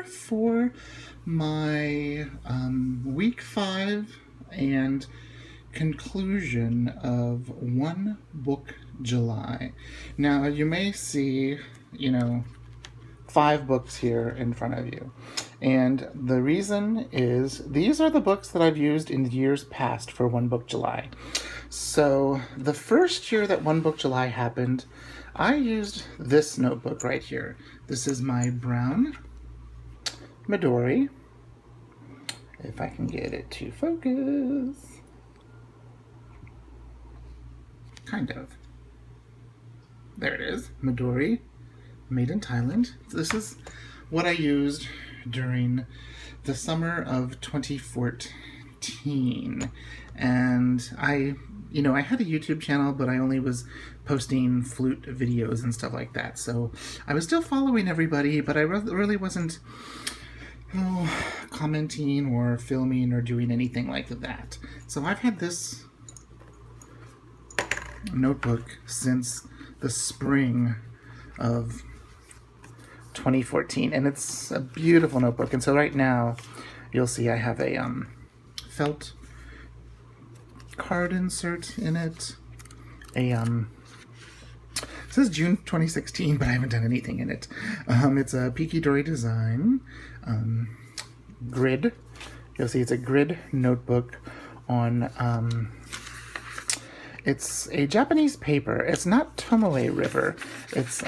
here for my week 5 and conclusion of One Book July. Now you may see, 5 books here in front of you. And the reason is these are the books that I've used in years past for One Book July. So the first year that One Book July happened, I used this notebook right here. This is my brown Midori. If I can get it to focus. Kind of. There it is. Midori, made in Thailand. This is what I used during the summer of 2014. And I had a YouTube channel, but I only was posting flute videos and stuff like that. So I was still following everybody, but I really wasn't commenting or filming or doing anything like that. So I've had this notebook since the spring of 2014, and it's a beautiful notebook. And so right now you'll see I have a felt card insert in it. It says June 2016, but I haven't done anything in it. It's a Midori design grid. You'll see it's a grid notebook on it's a Japanese paper. It's not Tomoe River. It's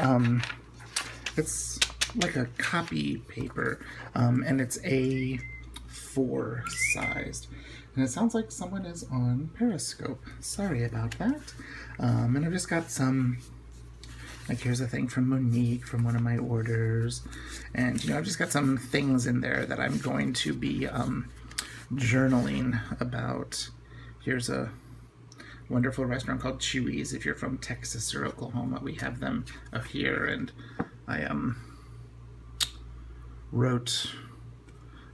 like a copy paper, and it's A4 sized. And it sounds like someone is on Periscope. Sorry about that. And I've just got some, like here's a thing from Monique from one of my orders. And I've just got some things in there that I'm going to be journaling about. Here's a wonderful restaurant called Chewy's. If you're from Texas or Oklahoma, we have them up here. And I wrote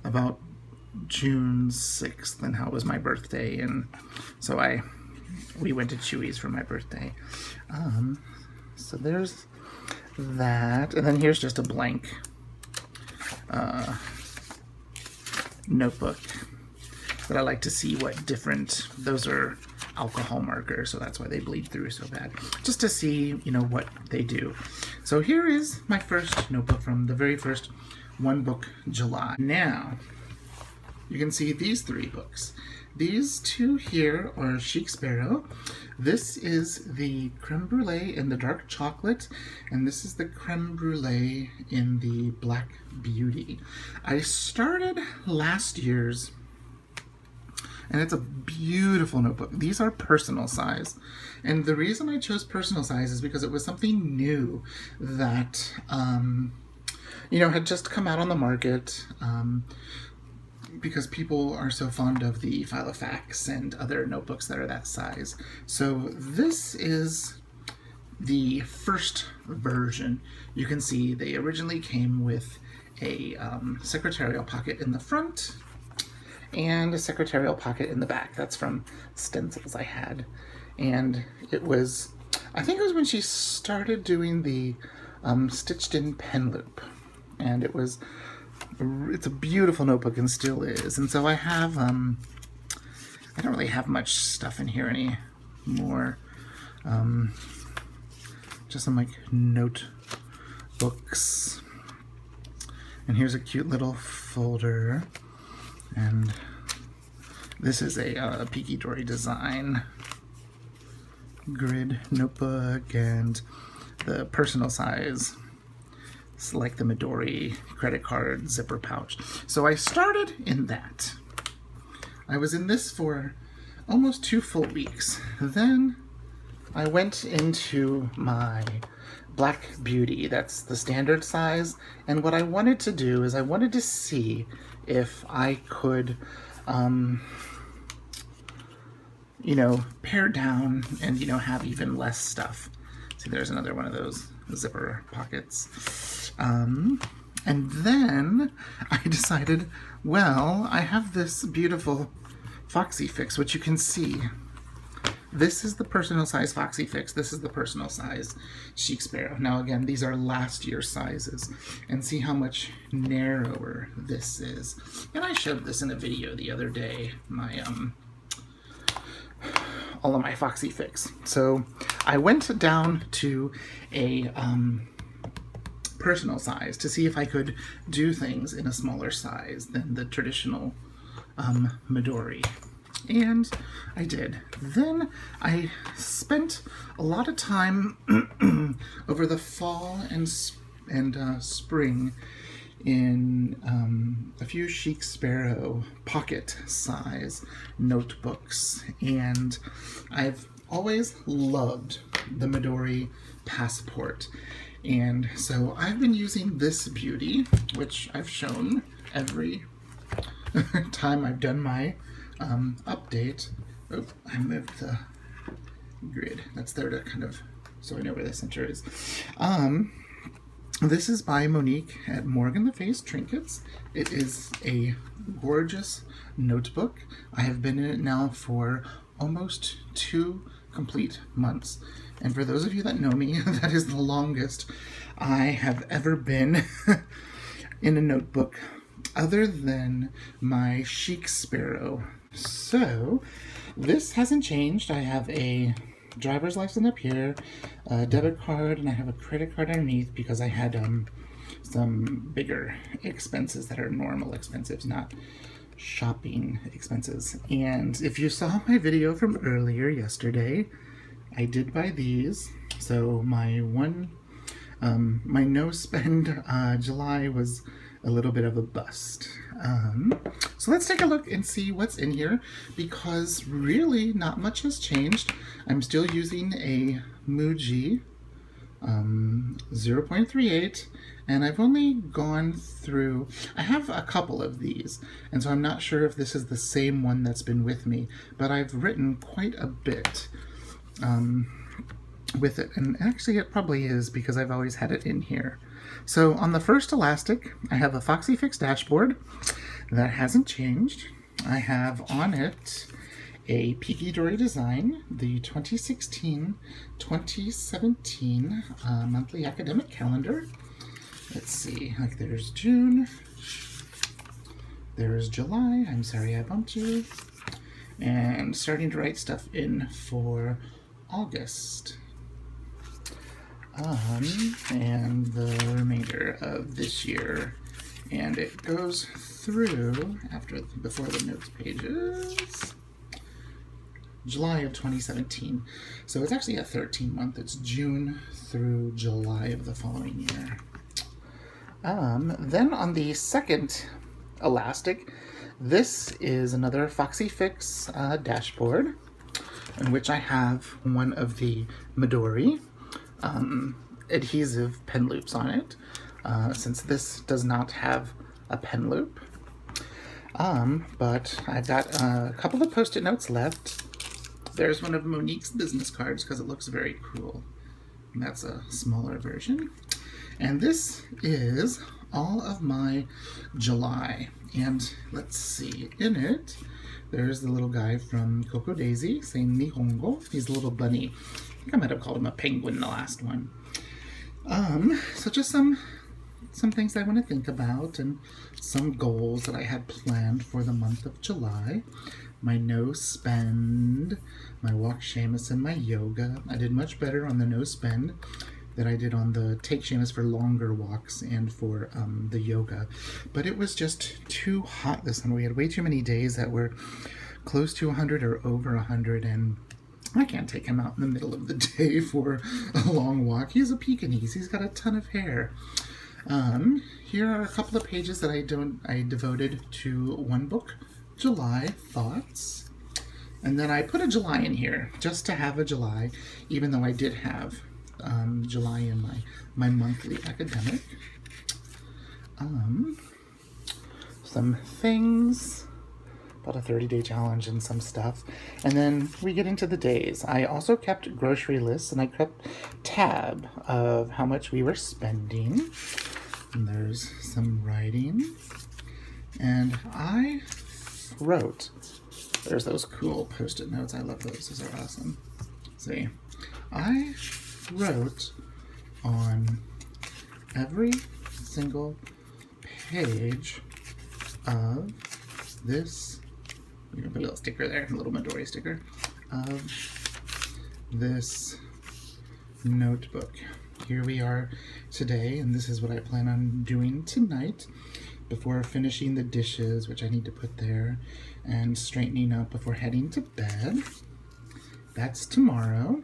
about June 6th and how it was my birthday, and so we went to Chewy's for my birthday. So there's that, and then here's just a blank notebook that I like to see what different, those are alcohol markers, so that's why they bleed through so bad, just to see what they do. So here is my first notebook from the very first One Book July. Now you can see these 3 books. These 2 here are Chic Sparrow. This is the Creme Brûlée in the Dark Chocolate, and this is the Creme Brûlée in the Black Beauty. I started last year's, and it's a beautiful notebook. These are personal size. And the reason I chose personal size is because it was something new that, had just come out on the market. Because people are so fond of the Filofax and other notebooks that are that size. So this is the first version. You can see they originally came with a secretarial pocket in the front and a secretarial pocket in the back. That's from stencils I had. And it was, I think it was when she started doing the stitched in pen loop. And it's a beautiful notebook and still is. And so I have, I don't really have much stuff in here anymore. Just some notebooks. And here's a cute little folder. And this is a Midori design grid notebook, and the personal size. It's like the Midori credit card zipper pouch. So I started in that. I was in this for almost 2 full weeks. Then I went into my Black Beauty. That's the standard size. And what I wanted to do is I wanted to see if I could, pare down and, have even less stuff. See, there's another one of those zipper pockets. And then I decided, well, I have this beautiful Foxy Fix, which you can see this is the personal size Foxy Fix. This is the personal size Chic Sparrow. Now again, these are last year's sizes. And see how much narrower this is. And I showed this in a video the other day, my all of my Foxy Fix. So I went down to a personal size to see if I could do things in a smaller size than the traditional Midori. And I did. Then I spent a lot of time over the fall and spring in a few Chic Sparrow pocket size notebooks, and I've always loved the Midori Passport, and so I've been using this beauty, which I've shown every time I've done my update. Oh, I moved the grid. That's there to kind of, so I know where the center is. This is by Monique at Morgan the Face Trinkets. It is a gorgeous notebook. I have been in it now for almost 2 complete months. And for those of you that know me, that is the longest I have ever been in a notebook other than my Chic Sparrow. So this hasn't changed. I have a driver's license up here, a debit card, and I have a credit card underneath because I had some bigger expenses that are normal expenses, not shopping expenses. And if you saw my video from earlier yesterday, I did buy these. So my my no spend July was a little bit of a bust. So let's take a look and see what's in here, because really not much has changed. I'm still using a Muji 0.38, and I've only gone through, I have a couple of these, and so I'm not sure if this is the same one that's been with me, but I've written quite a bit with it, and actually it probably is because I've always had it in here. So on the first elastic, I have a Foxy Fix dashboard. That hasn't changed. I have on it a Midori design, the 2016-2017 monthly academic calendar. Let's see, like there's June, there's July, I'm sorry I bumped you, and starting to write stuff in for August. And the remainder of this year, and it goes through before the notes pages, July of 2017. So it's actually a 13-month. It's June through July of the following year. Then on the second elastic, this is another Foxy Fix dashboard, in which I have one of the Midori adhesive pen loops on it, since this does not have a pen loop. But I've got a couple of post-it notes left. There's one of Monique's business cards because it looks very cool. And that's a smaller version. And this is all of my July. And let's see, in it, there's the little guy from Coco Daisy saying Nihongo. He's a little bunny. I think I might have called him a penguin in the last one. So just some things I want to think about, and some goals that I had planned for the month of July. My no spend, my walk Seamus, and my yoga. I did much better on the no spend than I did on the take Seamus for longer walks and for the yoga. But it was just too hot this summer. We had way too many days that were close to 100 or over 100, and I can't take him out in the middle of the day for a long walk. He's a Pekingese. He's got a ton of hair. Here are a couple of pages that I devoted to one book, July Thoughts. And then I put a July in here just to have a July, even though I did have July in my monthly academic. Some things about a 30-day challenge and some stuff. And then we get into the days. I also kept grocery lists, and I kept tab of how much we were spending. And there's some writing. And I wrote, there's those cool post-it notes. I love those. Those are awesome. see, I wrote on every single page of this, you can put a little sticker there, a little Midori sticker, of this notebook. Here we are today, and this is what I plan on doing tonight before finishing the dishes, which I need to put there, and straightening up before heading to bed. That's tomorrow,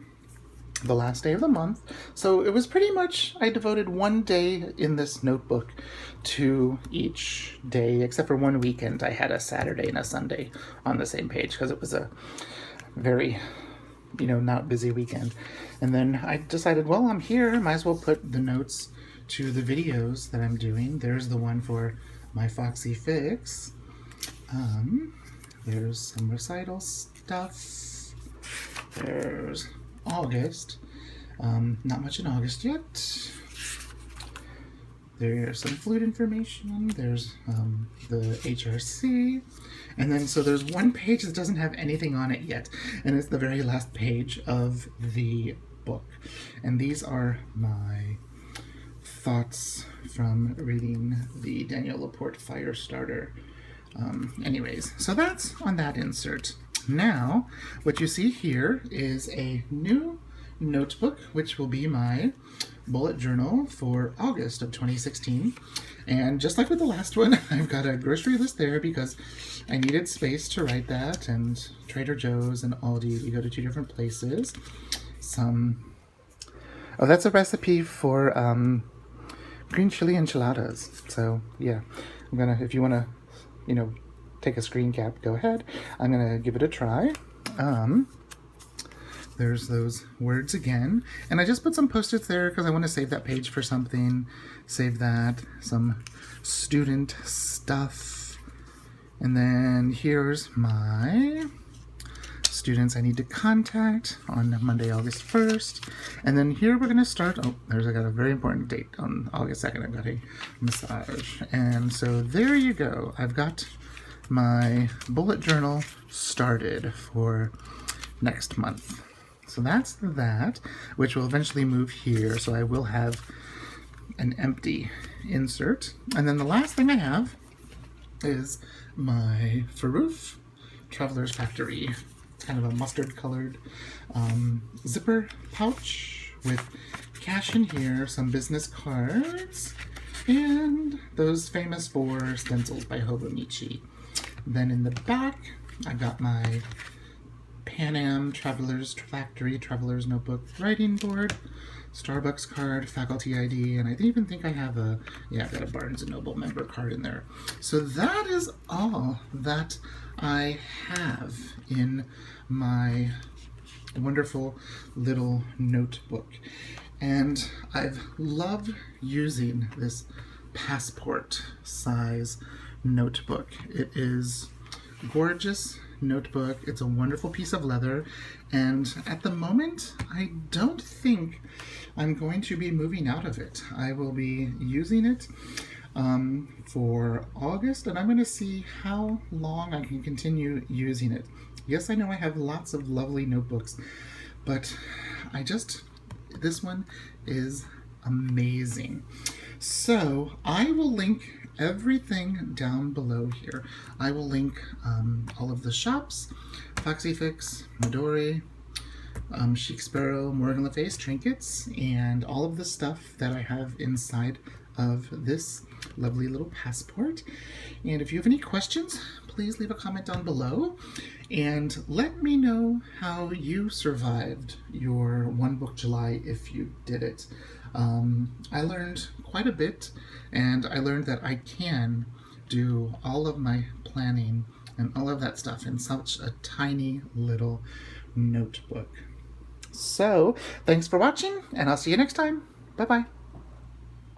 the last day of the month. So it was pretty much, I devoted one day in this notebook to each day, except for one weekend. I had a Saturday and a Sunday on the same page because it was a very, not busy weekend. And then I decided, well, I'm here, might as well put the notes to the videos that I'm doing. There's the one for my Foxy Fix. There's some recital stuff. There's August. Not much in August yet. There's some flute information. There's the HRC. And then, so there's one page that doesn't have anything on it yet. And it's the very last page of the book. And these are my thoughts from reading the Danielle Laporte Firestarter. Anyways, so that's on that insert. Now, what you see here is a new notebook, which will be my bullet journal for August of 2016. And just like with the last one, I've got a grocery list there because I needed space to write that, and Trader Joe's and Aldi, we go to two different places. Oh, that's a recipe for green chili enchiladas. So yeah, I'm gonna, if you wanna, take a screen cap, go ahead. I'm gonna give it a try. There's those words again. And I just put some Post-its there because I want to save that page for something. Save that, some student stuff. And then here's my students I need to contact on Monday, August 1st. And then here we're going to start, I got a very important date on August 2nd. I've got a massage. And so there you go. I've got my bullet journal started for next month. So that's that, which will eventually move here. So I will have an empty insert. And then the last thing I have is my Farouf Traveler's Factory, kind of a mustard colored zipper pouch with cash in here, some business cards, and those famous 4 stencils by Hobonichi. Then in the back, I've got my Pan Am Traveler's Factory Traveler's Notebook writing board, Starbucks card, faculty ID, and I even think I have I've got a Barnes & Noble member card in there. So that is all that I have in my wonderful little notebook. And I've loved using this passport size notebook. It is gorgeous notebook. It's a wonderful piece of leather, and at the moment I don't think I'm going to be moving out of it. I will be using it for August, and I'm going to see how long I can continue using it. Yes, I know I have lots of lovely notebooks, but this one is amazing. So I will link everything down below here. I will link all of the shops, Foxy Fix, Midori, Chic Sparrow, Morgan Le Fay's Trinkets, and all of the stuff that I have inside of this lovely little passport. And if you have any questions, please leave a comment down below and let me know how you survived your One Book July if you did it. I learned quite a bit, and I learned that I can do all of my planning and all of that stuff in such a tiny little notebook. So, thanks for watching, and I'll see you next time. Bye-bye.